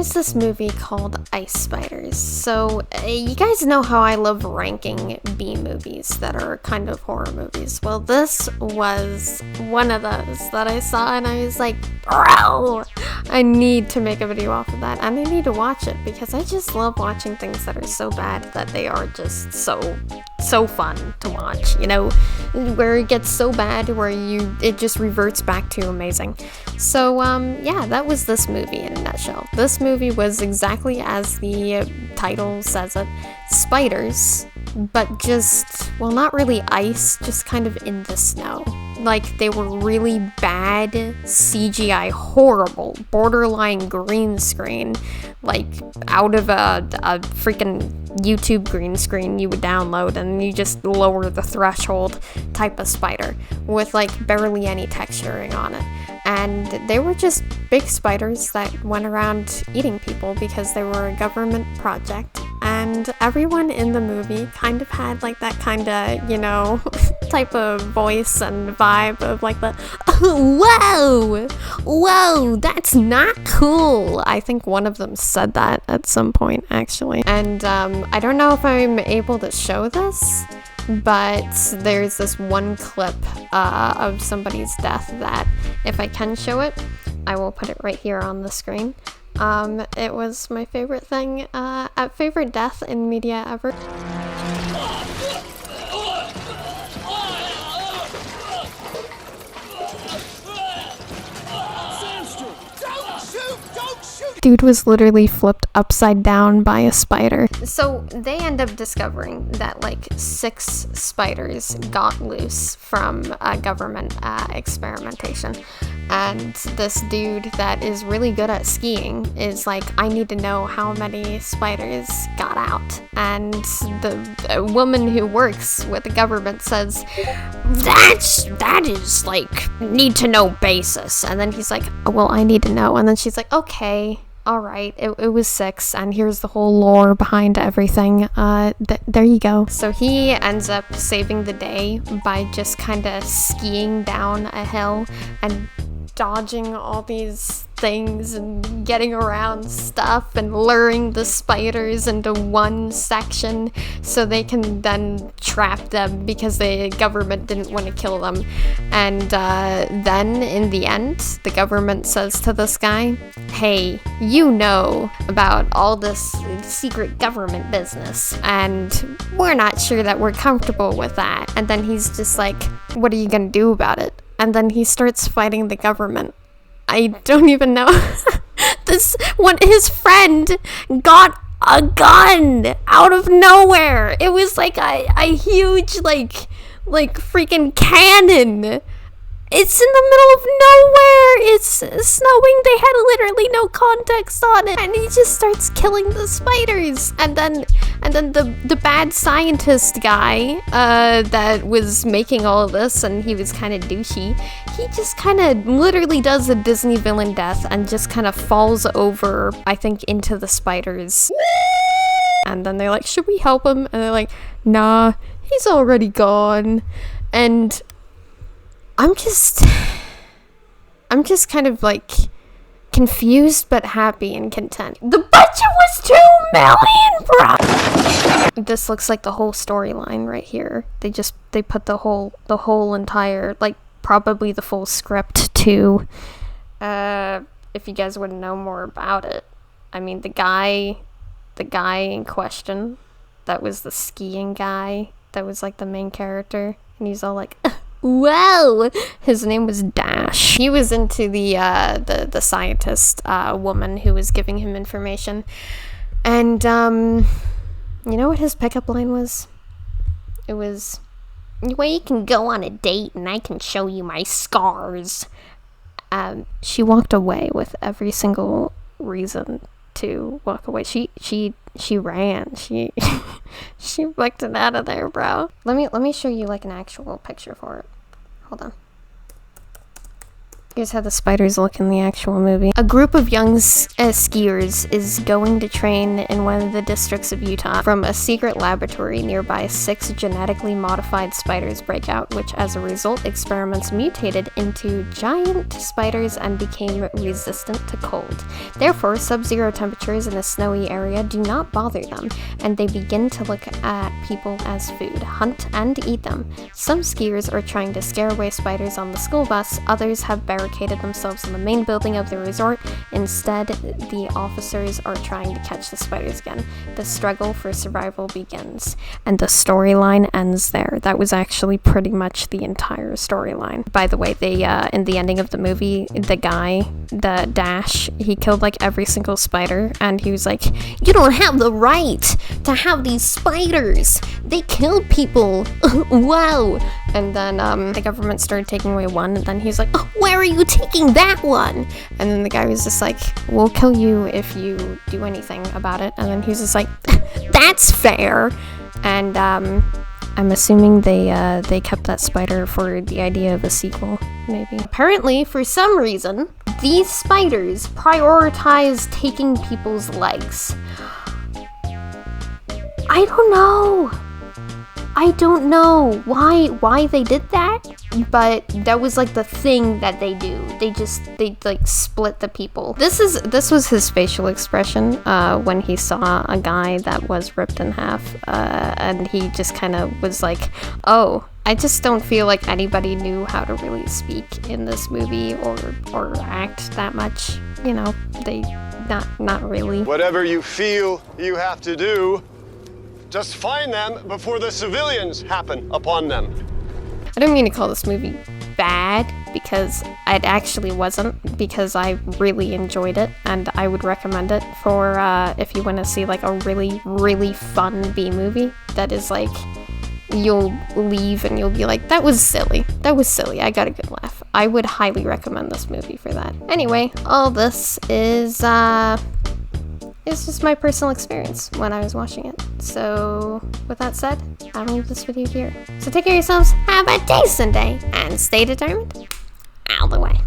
there's this movie called Ice Spiders. So, you guys know how I love ranking B movies that are kind of horror movies. Well, this was one of those that I saw and I was like, bro, I need to make a video off of that and I need to watch it because I just love watching things that are so bad that they are just so fun to watch, you know, where it gets so bad where it just reverts back to amazing. So yeah, that was this movie in a nutshell. This movie was exactly as the title says it, spiders, but just, well, not really ice, just kind of in the snow. Like, they were really bad CGI, horrible, borderline green screen, like out of a freaking YouTube green screen you would download and you just lower the threshold type of spider with like barely any texturing on it. And they were just big spiders that went around eating people because they were a government project. And everyone in the movie kind of had like that kind of, you know, type of voice and vibe of like the, oh, whoa, that's not cool. I think one of them said that at some point, actually. And I don't know if I'm able to show this, but there's this one clip of somebody's death that, if I can show it, I will put it right here on the screen. It was my favorite thing, favorite death in media ever. Dude was literally flipped upside down by a spider. So they end up discovering that like 6 spiders got loose from government experimentation. And this dude that is really good at skiing is like, I need to know how many spiders got out. And the woman who works with the government says, that is like need to know basis. And then he's like, oh, well, I need to know. And then she's like, okay. All right, it was 6, and here's the whole lore behind everything. There you go. So he ends up saving the day by just kind of skiing down a hill and dodging all these things and getting around stuff and luring the spiders into one section so they can then trap them because the government didn't want to kill them. And then in the end, the government says to this guy, hey, you know about all this secret government business and we're not sure that we're comfortable with that. And then he's just like, what are you gonna do about it? And then he starts fighting the government. I don't even know. His friend got a gun out of nowhere. It was like a huge, like freaking cannon. It's in the middle of nowhere. It's snowing. They had literally no context on it. And he just starts killing the spiders. And then the bad scientist guy that was making all of this, and he was kind of douchey, he just kind of literally does a Disney villain death and just kind of falls over, I think, into the spiders. And then they're like, should we help him? And they're like, nah, he's already gone. And I'm just kind of like confused but happy and content. The budget was $2 million, bro. This looks like the whole storyline right here. They put the whole entire, like, probably the full script to, if you guys want to know more about it. I mean, the guy in question, that was the skiing guy, that was like the main character, and he's all like, wow, his name was Dash. He was into the scientist woman who was giving him information, and you know what his pickup line was? It was, we can go on a date and I can show you my scars. She walked away with every single reason to walk away. She ran. She booked it out of there, bro. Let me show you like an actual picture for it. Hold on. Here's how the spiders look in the actual movie. A group of young skiers is going to train in one of the districts of Utah. From a secret laboratory nearby, 6 genetically modified spiders break out, which as a result, experiments mutated into giant spiders and became resistant to cold. Therefore, sub-zero temperatures in a snowy area do not bother them, and they begin to look at people as food, hunt and eat them. Some skiers are trying to scare away spiders on the school bus, others have barricaded themselves in the main building of the resort. Instead, the officers are trying to catch the spiders again. The struggle for survival begins. And the storyline ends there. That was actually pretty much the entire storyline. By the way, they, in the ending of the movie, the guy, the Dash, he killed like every single spider, and he was like, "You don't have the right to have these spiders. They killed people." Wow. And then the government started taking away one, and then he's like, "Oh, where are you taking that one?" And then the guy was just like, "We'll kill you if you do anything about it." And then he was just like, "That's fair." And I'm assuming they kept that spider for the idea of a sequel, maybe. Apparently, for some reason, these spiders prioritize taking people's legs. I don't know why they did that, but that was like the thing that they do. They like split the people. This was his facial expression when he saw a guy that was ripped in half, and he just kind of was like, "Oh, I just don't feel like anybody knew how to really speak in this movie or act that much. You know, they not really." Whatever you feel you have to do, just find them before the civilians happen upon them. I don't mean to call this movie bad, because it actually wasn't, because I really enjoyed it, and I would recommend it for if you want to see like a really, really fun B-movie that is like, you'll leave and you'll be like, that was silly, I got a good laugh. I would highly recommend this movie for that. Anyway, all this is it's just my personal experience when I was watching it. So, with that said, I'll leave this video here. So take care of yourselves, have a decent day, and stay determined. Out of the way.